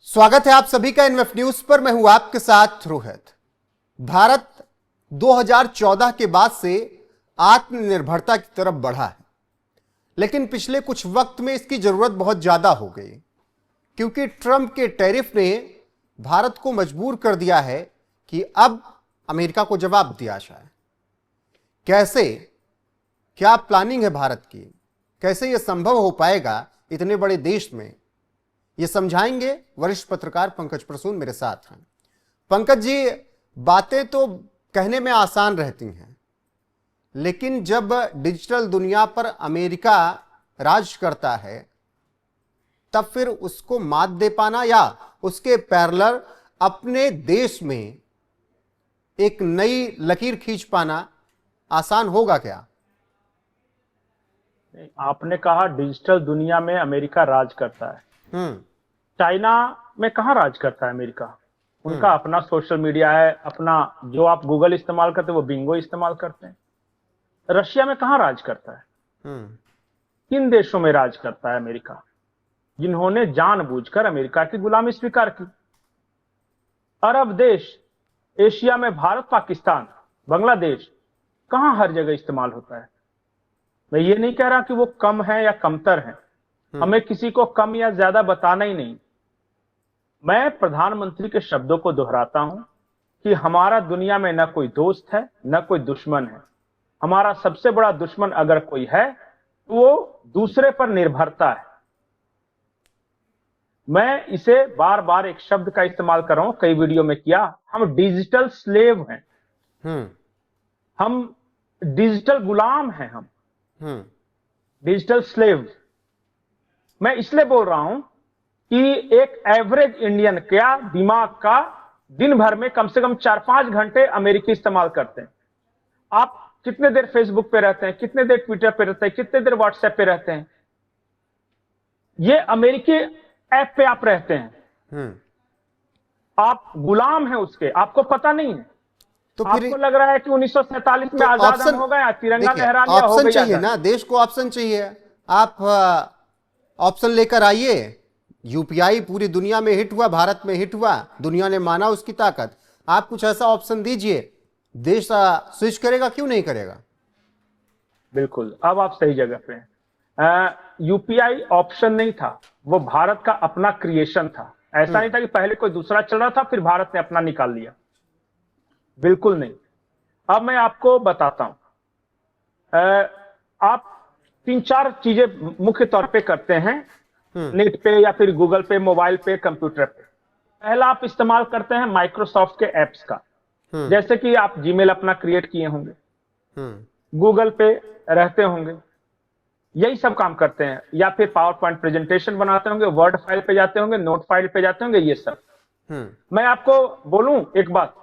स्वागत है आप सभी का इनवेफ न्यूज पर। मैं हूं आपके साथ रोहित। भारत 2014 के बाद से आत्मनिर्भरता की तरफ बढ़ा है, लेकिन पिछले कुछ वक्त में इसकी जरूरत बहुत ज्यादा हो गई, क्योंकि ट्रंप के टैरिफ ने भारत को मजबूर कर दिया है कि अब अमेरिका को जवाब दिया जाए। कैसे, क्या प्लानिंग है भारत की, कैसे यह संभव हो पाएगा इतने बड़े देश में, ये समझाएंगे वरिष्ठ पत्रकार पंकज प्रसून मेरे साथ हैं। पंकज जी, बातें तो कहने में आसान रहती हैं, लेकिन जब डिजिटल दुनिया पर अमेरिका राज करता है तब फिर उसको मात दे पाना या उसके पैरेलल अपने देश में एक नई लकीर खींच पाना आसान होगा क्या? आपने कहा डिजिटल दुनिया में अमेरिका राज करता है। चाइना में कहां राज करता है अमेरिका? उनका अपना सोशल मीडिया है, अपना जो आप गूगल इस्तेमाल करते हैं वो बिंगो इस्तेमाल करते हैं। रशिया में कहां राज करता है? किन देशों में राज करता है अमेरिका, जिन्होंने जानबूझकर अमेरिका की गुलामी स्वीकार की? अरब देश, एशिया में भारत, पाकिस्तान, बांग्लादेश, कहां हर जगह इस्तेमाल होता है। मैं ये नहीं कह रहा कि वो कम है या कमतर है, हमें किसी को कम या ज्यादा बताना ही नहीं। मैं प्रधानमंत्री के शब्दों को दोहराता हूं कि हमारा दुनिया में न कोई दोस्त है न कोई दुश्मन है। हमारा सबसे बड़ा दुश्मन अगर कोई है तो वो दूसरे पर निर्भरता है। मैं इसे बार बार एक शब्द का इस्तेमाल कर रहा हूं, कई वीडियो में किया, हम डिजिटल स्लेव हैं। हम डिजिटल गुलाम हैं। हम डिजिटल स्लेव। मैं इसलिए बोल रहा हूं कि एक एवरेज इंडियन क्या दिमाग का दिन भर में कम से कम 4-5 घंटे अमेरिकी इस्तेमाल करते हैं। आप कितने देर फेसबुक पे रहते हैं, कितने देर ट्विटर पे रहते हैं, कितने देर व्हाट्सएप पे रहते हैं? ये अमेरिकी ऐप पे आप रहते हैं। आप गुलाम हैं उसके, आपको पता नहीं है। तो आपको लग रहा है कि 1947 में आजाद हम हो गए, तिरंगा लहरा लिया, हो गया। चाहिए ना, देश को ऑप्शन चाहिए। आप ऑप्शन लेकर आइए। यूपीआई पूरी दुनिया में हिट हुआ, भारत में हिट हुआ, दुनिया ने माना उसकी ताकत। आप कुछ ऐसा ऑप्शन दीजिए, देश स्विच करेगा, क्यों नहीं करेगा? बिल्कुल, अब आप सही जगह पे हैं। यूपीआई ऑप्शन नहीं था, वो भारत का अपना क्रिएशन था। ऐसा नहीं था कि पहले कोई दूसरा चल रहा था फिर भारत ने अपना निकाल लिया, बिल्कुल नहीं। अब मैं आपको बताता हूं। आप 3-4 चीजें मुख्य तौर पे करते हैं नेट पे या फिर गूगल पे, मोबाइल पे, कंप्यूटर पे। पहला आप इस्तेमाल करते हैं माइक्रोसॉफ्ट के एप्स का, जैसे कि आप जीमेल अपना क्रिएट किए होंगे, गूगल पे रहते होंगे, यही सब काम करते हैं। या फिर पावर पॉइंट प्रेजेंटेशन बनाते होंगे, वर्ड फाइल पे जाते होंगे, नोट फाइल पे जाते होंगे, ये सब। मैं आपको बोलूं एक बात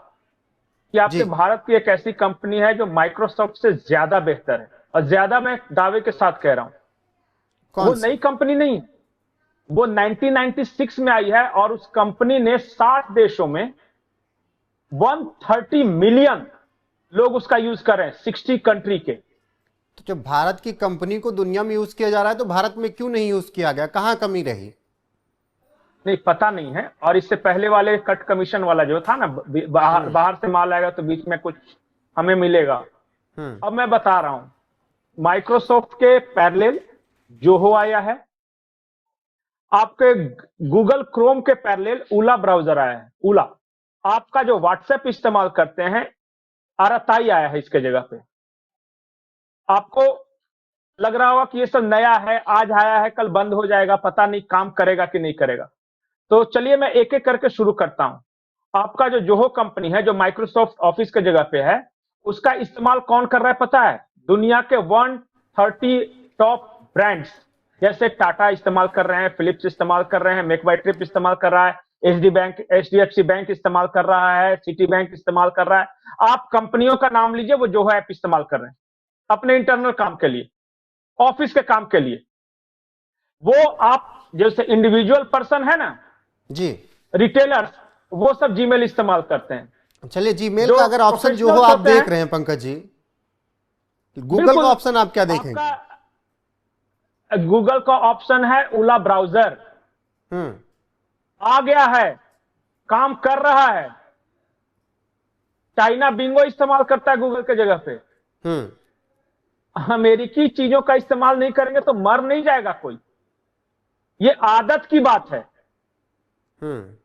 कि आपके भारत की एक ऐसी कंपनी है जो माइक्रोसॉफ्ट से ज्यादा बेहतर है, और ज्यादा मैं दावे के साथ कह रहा हूं। वो नई कंपनी नहीं, वो 1996 में आई है, और उस कंपनी ने 60 देशों में 130 मिलियन लोग उसका यूज कर रहे हैं, 60 कंट्री के। तो जब भारत की कंपनी को दुनिया में यूज किया जा रहा है तो भारत में क्यों नहीं यूज किया गया? कहां कमी रही? नहीं पता नहीं है। और इससे पहले वाले कट कमीशन वाला जो था ना, बाहर से माल आएगा तो बीच में कुछ हमें मिलेगा। अब मैं बता रहा हूं, माइक्रोसॉफ्ट के पैरेलल जोहो आया है, आपके गूगल क्रोम के पैरेलल ऊला ब्राउजर आया है। ऊला, आपका जो व्हाट्सएप इस्तेमाल करते हैं, अराताई आया है इसके जगह पे। आपको लग रहा होगा कि ये सब नया है, आज आया है कल बंद हो जाएगा, पता नहीं काम करेगा कि नहीं करेगा। तो चलिए मैं एक एक करके शुरू करता हूं। आपका जो जोहो कंपनी है, जो माइक्रोसॉफ्ट ऑफिस के जगह पे है, उसका इस्तेमाल कौन कर रहा है पता है? दुनिया के 130 टॉप ब्रांड्स, जैसे टाटा इस्तेमाल कर रहे हैं, फिलिप्स इस्तेमाल कर रहे हैं, मैकबाइट्रिप इस्तेमाल कर रहा है, एचडीएफसी बैंक इस्तेमाल कर रहा है, सिटी बैंक इस्तेमाल कर रहा है। आप कंपनियों का नाम लीजिए, वो जोहो ऐप इस्तेमाल कर रहे हैं अपने इंटरनल काम के लिए, ऑफिस के काम के लिए। वो आप जैसे इंडिविजुअल पर्सन है ना जी, रिटेलर्स, वो सब जीमेल इस्तेमाल करते हैं। चलिए, जीमेल का अगर ऑप्शन जो हो आप देख रहे हैं पंकज जी, गूगल का ऑप्शन आप क्या देखेंगे? गूगल का ऑप्शन है ऊला ब्राउजर। आ गया है, काम कर रहा है। चाइना बिंगो इस्तेमाल करता है गूगल के जगह पे। अमेरिकी चीजों का इस्तेमाल नहीं करेंगे तो मर नहीं जाएगा कोई। ये आदत की बात है।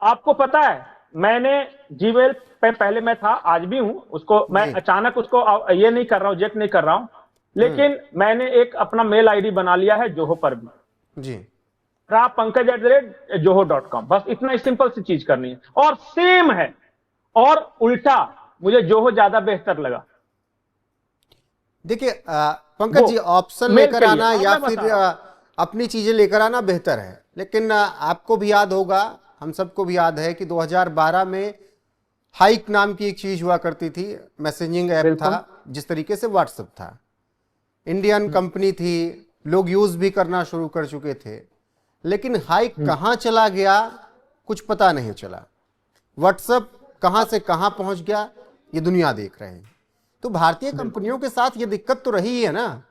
आपको पता है, मैंने जीमेल पे पहले मैं था, आज भी हूं, उसको मैं अचानक उसको ये नहीं कर रहा हूं, जेक नहीं कर रहा हूं, लेकिन मैंने एक अपना मेल आईडी बना लिया है जोहो पर भी जी, pankaj@joho.com। बस इतना ही सिंपल सी चीज करनी है और सेम है। और उल्टा मुझे जोहो ज्यादा बेहतर लगा। देखिए पंकज जी, ऑप्शन लेकर आना या फिर अपनी चीजें लेकर आना बेहतर है, लेकिन आपको भी याद होगा, हम सबको भी याद है कि 2012 में हाइक नाम की एक चीज हुआ करती थी, मैसेजिंग ऐप था, जिस तरीके से व्हाट्सएप था। इंडियन कंपनी थी, लोग यूज भी करना शुरू कर चुके थे, लेकिन हाइक कहां चला गया कुछ पता नहीं चला। व्हाट्सएप कहां से कहां पहुंच गया ये दुनिया देख रहे हैं। तो भारतीय कंपनियों के साथ ये दिक्कत तो रही है ना?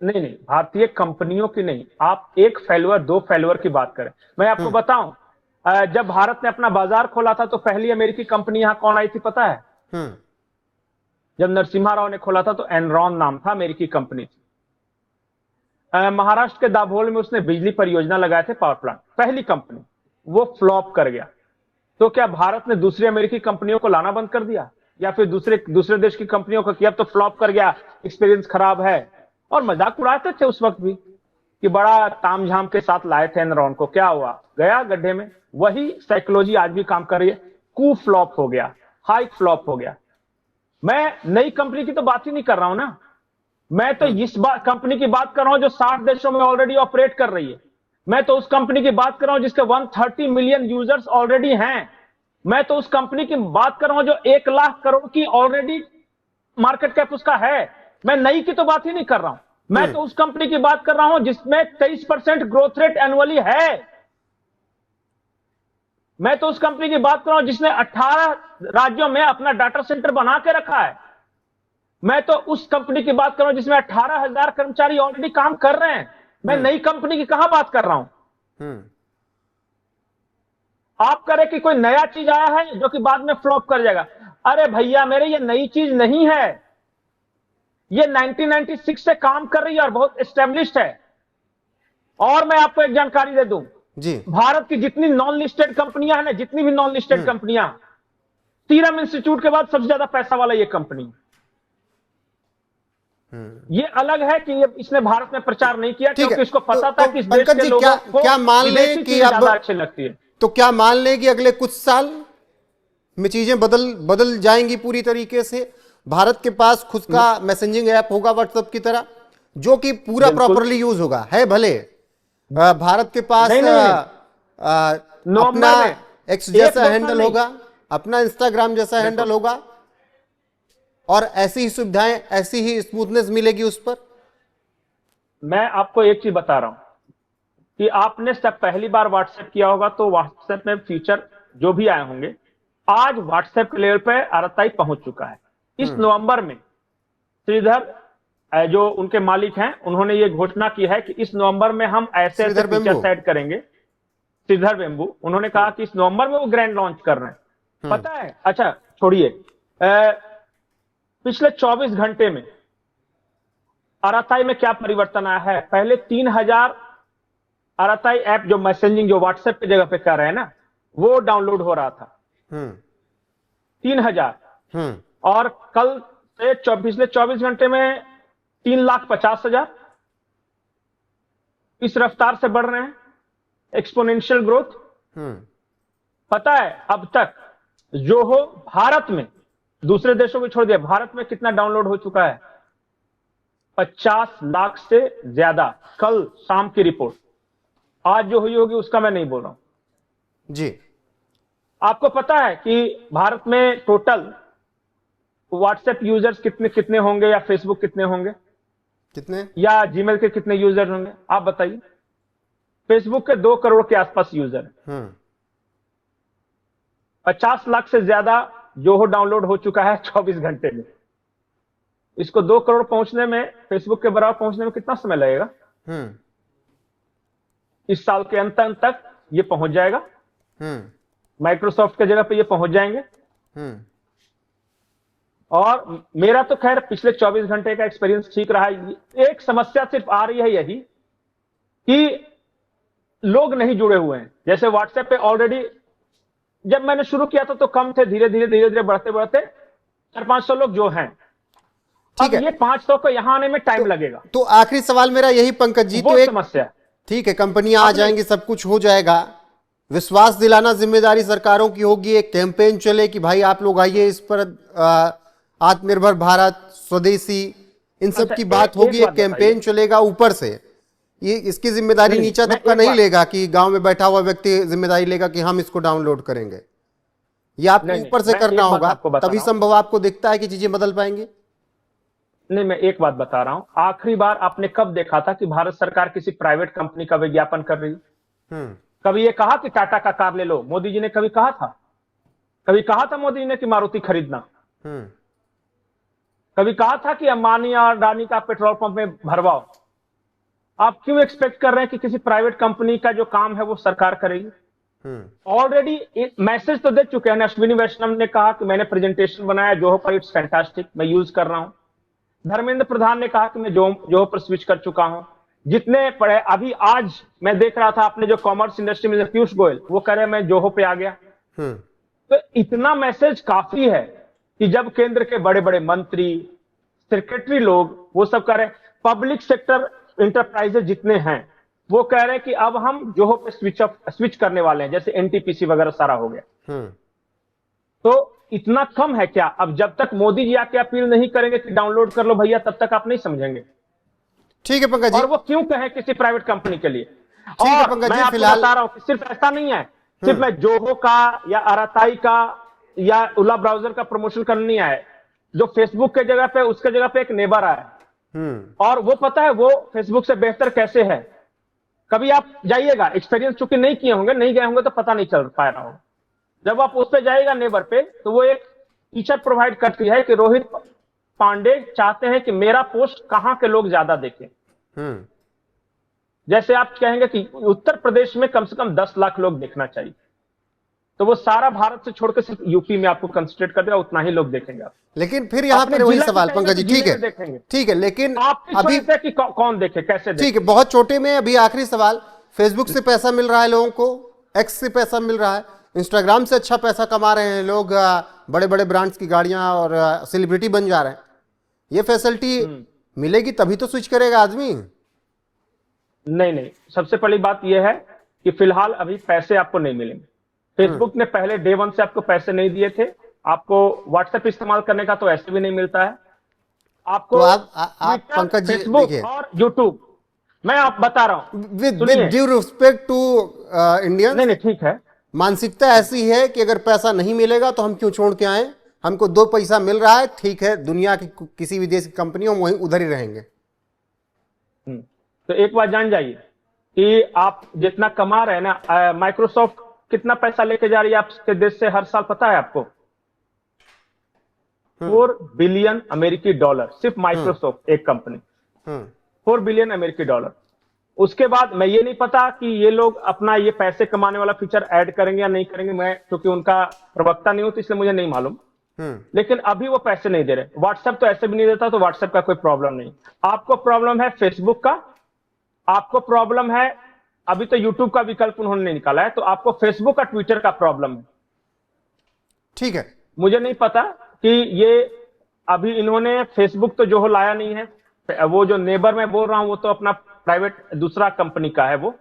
नहीं, भारतीय कंपनियों की नहीं, आप एक फेल्यूर दो फेल्यूर की बात करें। मैं आपको बताऊं, जब भारत ने अपना बाजार खोला था तो पहली अमेरिकी कंपनी यहां कौन आई थी पता है? जब नरसिम्हा राव ने खोला था तो एनरॉन नाम था, अमेरिकी कंपनी थी। महाराष्ट्र के दाभोल में उसने बिजली परियोजना लगाए थे, पावर प्लांट, पहली कंपनी। वो फ्लॉप कर गया। तो क्या भारत ने दूसरी अमेरिकी कंपनियों को लाना बंद कर दिया, या फिर दूसरे देश की कंपनियों को किया? अब तो फ्लॉप कर गया, एक्सपीरियंस खराब है, और मजाक उड़ाते थे उस वक्त भी कि बड़ा तामझाम के साथ लाए थे एनरॉन को, क्या हुआ? गया गड्ढे में। वही साइकोलॉजी आज भी काम कर रही है। कू फ्लॉप हो गया, हाइक फ्लॉप हो गया। मैं नई कंपनी की तो बात ही नहीं कर रहा हूं ना, मैं तो इस कंपनी की बात कर रहा हूं जो 60 देशों में ऑलरेडी ऑपरेट कर रही है। मैं तो उस कंपनी की बात कर रहा हूं जिसके 130 मिलियन यूजर्स ऑलरेडी हैं। मैं तो उस कंपनी की बात कर रहा हूं जो 1 लाख करोड़ की ऑलरेडी मार्केट कैप उसका है। मैं नई की तो बात ही नहीं कर रहा हूं। मैं तो उस कंपनी की बात कर रहा हूं जिसमें 23% ग्रोथ रेट एनुअली है। मैं तो उस कंपनी की बात कर रहा हूं जिसने 18 राज्यों में अपना डाटा सेंटर बना के रखा है। मैं तो उस कंपनी की बात कर रहा हूं जिसमें 18,000 कर्मचारी ऑलरेडी काम कर रहे हैं। मैं नई कंपनी की कहां बात कर रहा हूं? आप करें कि कोई नया चीज आया है जो कि बाद में फ्लॉप कर जाएगा। अरे भैया मेरे, ये नई चीज नहीं है, ये 1996 से काम कर रही है और बहुत एस्टेब्लिश्ड है। और मैं आपको एक जानकारी दे दूं जी, भारत की जितनी नॉन लिस्टेड कंपनियां हैं ना, जितनी भी नॉन लिस्टेड कंपनियां, सीरम इंस्टीट्यूट के बाद सबसे ज्यादा पैसा वाला ये कंपनी। ये अलग है कि ये इसने भारत में प्रचार नहीं किया क्योंकि इसको पता था कि इस देश के लोगों को क्या मान लें कि अब ज्यादा अच्छी लगती है। तो क्या मान लें कि अगले कुछ साल में चीजें बदल जाएंगी पूरी तरीके से? भारत के पास खुद का मैसेजिंग ऐप होगा व्हाट्सएप की तरह, जो कि पूरा प्रॉपरली यूज होगा, है भले भारत के पास अपना एक्स जैसा हैंडल होगा, अपना इंस्टाग्राम जैसा हैंडल होगा, और ऐसी ही सुविधाएं, ऐसी ही स्मूथनेस मिलेगी उस पर। मैं आपको एक चीज बता रहा हूं कि आपने जब पहली बार व्हाट्सएप किया होगा तो व्हाट्सएप में फीचर जो भी आए होंगे, आज व्हाट्सएप के लेवल पे आरएसआई पहुंच चुका है। इस नवंबर में श्रीधर जो उनके मालिक हैं, उन्होंने ये घोषणा की है कि इस नवंबर में हम ऐसे फीचर ऐड करेंगे। श्रीधर वेम्बू, उन्होंने कहा कि इस नवंबर में वो ग्रैंड लॉन्च कर रहे हैं। पता है, अच्छा छोड़िए, पिछले 24 घंटे में आरएसआई में क्या परिवर्तन आया है? पहले 3000 आरएसआई ऐप जो मैसेजिंग जो व्हाट्सएप की जगह पे कर रहे हैं ना, वो डाउनलोड हो रहा था 3000, और कल से पिछले 24 घंटे में 3,50,000 इस रफ्तार से बढ़ रहे हैं, एक्सपोनेंशियल ग्रोथ। पता है अब तक जोहो भारत में, दूसरे देशों को छोड़ दिया, भारत में कितना डाउनलोड हो चुका है? 50 लाख से ज्यादा। कल शाम की रिपोर्ट, आज जो हुई होगी उसका मैं नहीं बोल रहा हूं जी। आपको पता है कि भारत में टोटल व्हाट्सएप यूजर्स कितने होंगे, या फेसबुक कितने होंगे, कितने, या जीमेल के कितने यूजर होंगे? आप बताइए। फेसबुक के 2 करोड़ के आसपास यूजर हैं। 50 लाख से ज्यादा जोहो डाउनलोड हो चुका है 24 घंटे में। इसको 2 करोड़ पहुंचने में, फेसबुक के बराबर पहुंचने में कितना समय लगेगा? इस साल के अंत तक ये पहुंच जाएगा, माइक्रोसॉफ्ट के जगह पे ये पहुंच जाएंगे। और मेरा तो खैर पिछले 24 घंटे का एक्सपीरियंस ठीक रहा है। एक समस्या सिर्फ आ रही है यही कि लोग नहीं जुड़े हुए हैं। जैसे व्हाट्सएप पे ऑलरेडी जब मैंने शुरू किया था तो कम थे, धीरे धीरे बढ़ते बढ़ते 400-500 लोग जो हैं। ठीक है, ये 500 को यहां आने में टाइम लगेगा। तो आखिरी सवाल मेरा यही पंकज जी, वो तो एक समस्या है। ठीक है, कंपनियां आ जाएंगी, सब कुछ हो जाएगा, विश्वास दिलाना जिम्मेदारी सरकारों की होगी, एक कैंपेन चले कि भाई आप लोग आइए, इस पर आत्मनिर्भर भारत, स्वदेशी, इन सब की बात होगी, एक कैंपेन चलेगा ऊपर से। ये इसकी जिम्मेदारी नीचा तबका नहीं लेगा कि गांव में बैठा हुआ व्यक्ति जिम्मेदारी लेगा कि हम इसको डाउनलोड करेंगे। ये आपको ऊपर से करना होगा, तभी संभव आपको दिखता है कि चीजें बदल पाएंगी। नहीं, मैं एक बात बता रहा हूं, आखिरी बार आपने कब देखा था कि भारत सरकार किसी प्राइवेट कंपनी का विज्ञापन कर रही है? कभी ये कहा कि टाटा का कार ले लो? मोदी जी ने कभी कहा था? कभी कहा था मोदी जी ने कि मारुति खरीदना? कभी कहा था कि अंबानी और अडानी का पेट्रोल पंप में भरवाओ? आप क्यों एक्सपेक्ट कर रहे हैं कि किसी प्राइवेट कंपनी का जो काम है वो सरकार करेगी? ऑलरेडी मैसेज तो दे चुके हैं। अश्विनी वैष्णव ने कहा कि मैंने प्रेजेंटेशन बनाया जोहो पर, इट्स फैंटास्टिक, मैं यूज कर रहा हूं। धर्मेंद्र प्रधान ने कहा कि मैं जोहो पर स्विच कर चुका हूं। जितने पढ़े, अभी आज मैं देख रहा था अपने जो कॉमर्स इंडस्ट्री में पीयूष गोयल, वो कह रहे हैं मैं जोहो पे आ गया। तो इतना मैसेज काफी है कि जब केंद्र के बड़े बड़े मंत्री, सेक्रेटरी लोग वो सब कह रहे हैं, पब्लिक सेक्टर इंटरप्राइजेज जितने हैं वो कह रहे हैं कि अब हम जोहो पे स्विच करने वाले हैं, जैसे एनटीपीसी वगैरह सारा हो गया। तो इतना कम है क्या? अब जब तक मोदी जी आके अपील नहीं करेंगे कि डाउनलोड कर लो भैया, तब तक आप नहीं समझेंगे। ठीक है पंकज जी, और वो क्यों कहें किसी प्राइवेट कंपनी के लिए? ठीक है और पंकज मैं जी, आपको फिलहाल बता रहा हूं कि सिर्फ ऐसा नहीं है, सिर्फ मैं जोहो का या अराताई का या ओला ब्राउजर का प्रमोशन करने नहीं आया। जो फेसबुक के जगह पे, उसके जगह पे एक नेबर आया, और वो पता है वो फेसबुक से बेहतर कैसे है। कभी आप जाइएगा, एक्सपीरियंस चूंकि नहीं किए होंगे, नहीं गए होंगे तो पता नहीं चल पा रहा होगा। जब आप उस पे जाइएगा नेबर पे, तो वो एक फीचर प्रोवाइड करती है कि रोहित पांडे चाहते हैं कि मेरा पोस्ट कहां के लोग ज्यादा देखें। जैसे आप कहेंगे कि उत्तर प्रदेश में कम से कम 10 लाख लोग देखना चाहिए, तो वो सारा भारत से छोड़कर सिर्फ यूपी में आपको कंसंट्रेट कर देगा, उतना ही लोग देखेंगे आप। लेकिन फिर यहाँ पर वही सवाल पंकज जी, ठीक है ठीक है, लेकिन अभी कि कौन देखे, कैसे देखे? ठीक है, बहुत छोटे में अभी आखिरी सवाल, फेसबुक से पैसा मिल रहा है लोगों को, एक्स से पैसा मिल रहा है, इंस्टाग्राम से अच्छा पैसा कमा रहे हैं लोग, बड़े बड़े ब्रांड्स की गाड़ियां और सेलिब्रिटी बन जा रहे हैं। ये फैसिलिटी मिलेगी तभी तो स्विच करेगा आदमी। नहीं, सबसे पहली बात यह है कि फिलहाल अभी पैसे आपको नहीं मिलेंगे। फेसबुक ने पहले डे 1 से आपको पैसे नहीं दिए थे। आपको व्हाट्सएप इस्तेमाल करने का तो ऐसे भी नहीं मिलता है आपको। तो आप पंकज जी फेसबुक और यूट्यूब, मैं आप बता रहा हूं with due respect to Indian, नहीं ठीक है, मानसिकता ऐसी है कि अगर पैसा नहीं मिलेगा तो हम क्यों छोड़ के आए, हमको 2 पैसा मिल रहा है, ठीक है, दुनिया की किसी विदेशी कंपनी हम वहीं उधर ही रहेंगे। तो एक बात जान जाइए कि आप जितना कमा रहे हैं ना, माइक्रोसॉफ्ट कितना पैसा लेके जा रही है आपके देश से हर साल, पता है आपको? 4 बिलियन अमेरिकी डॉलर, सिर्फ माइक्रोसॉफ्ट एक कंपनी, 4 बिलियन अमेरिकी डॉलर। उसके बाद मैं ये नहीं पता कि ये लोग अपना ये पैसे कमाने वाला फीचर ऐड करेंगे या नहीं करेंगे, मैं क्योंकि उनका प्रवक्ता नहीं हूं तो इसलिए मुझे नहीं मालूम। लेकिन अभी वो पैसे नहीं दे रहे। व्हाट्सएप तो ऐसे भी नहीं देता, तो व्हाट्सएप का कोई प्रॉब्लम नहीं। आपको प्रॉब्लम है फेसबुक का, आपको प्रॉब्लम है, अभी तो यूट्यूब का विकल्प उन्होंने नहीं निकाला है, तो आपको फेसबुक का, ट्विटर का प्रॉब्लम है। ठीक है, मुझे नहीं पता कि ये अभी इन्होंने फेसबुक तो जो हो लाया नहीं है, वो जो नेबर मैं बोल रहा हूं वो तो अपना प्राइवेट दूसरा कंपनी का है वो।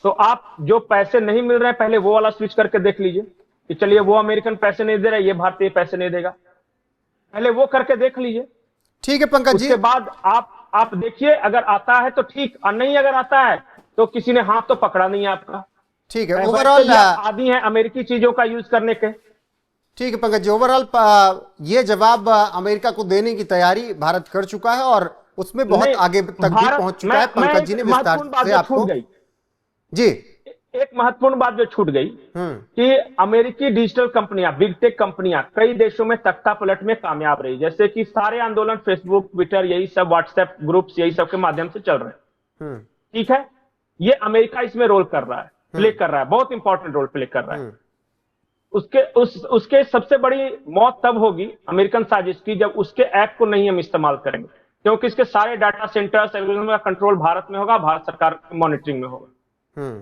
तो आप जो पैसे नहीं मिल रहे हैं पहले वो वाला स्विच करके देख लीजिए कि चलिए वो अमेरिकन पैसे नहीं दे रहा है, ये भारतीय पैसे नहीं देगा, पहले वो करके देख लीजिए। ठीक है पंकज जी, उसके बाद आप देखिए, अगर आता है तो ठीक, और नहीं अगर आता है तो किसी ने हाथ तो पकड़ा नहीं है आपका। ठीक है, ओवरऑल आदि है अमेरिकी चीजों का यूज करने के। ठीक है पंकज जी, ओवरऑल ये जवाब अमेरिका को देने की तैयारी भारत कर चुका है और उसमें बहुत आगे तक भी पहुंच चुका है। पंकज जी ने विस्तार से आपको जी एक महत्वपूर्ण बात जो छूट गई कि अमेरिकी डिजिटल कंपनियां, बिग टेक कंपनियां कई देशों में तख्ता पलट में कामयाब रही, जैसे कि सारे आंदोलन फेसबुक, ट्विटर, यही सब, व्हाट्सएप ग्रुप्स, यही सब के माध्यम से चल रहे हैं। ठीक है, ये अमेरिका इसमें रोल कर रहा है। प्ले कर रहा है, बहुत इंपॉर्टेंट रोल प्ले कर रहा है। उसके सबसे बड़ी मौत तब होगी अमेरिकन साजिश की, जब उसके ऐप को नहीं हम इस्तेमाल करेंगे, क्योंकि इसके सारे डाटा सेंटर्स एल्गोरिथम का कंट्रोल भारत में होगा, भारत सरकार मॉनिटरिंग में होगा।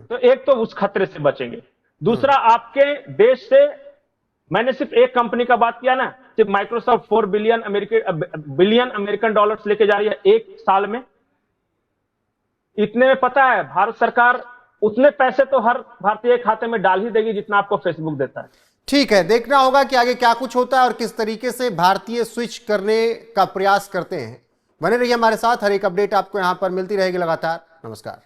तो एक तो उस खतरे से बचेंगे। दूसरा, आपके देश से मैंने सिर्फ एक कंपनी का बात किया ना, सिर्फ माइक्रोसॉफ्ट 4 बिलियन अमेरिकन डॉलर्स लेके जा रही है एक साल में। इतने में पता है भारत सरकार उतने पैसे तो हर भारतीय खाते में डाल ही देगी जितना आपको फेसबुक देता है। ठीक है, देखना होगा कि आगे क्या कुछ होता है और किस तरीके से भारतीय स्विच करने का प्रयास करते हैं। बने रहिए हमारे साथ, हर एक अपडेट आपको यहां पर मिलती रहेगी लगातार। नमस्कार।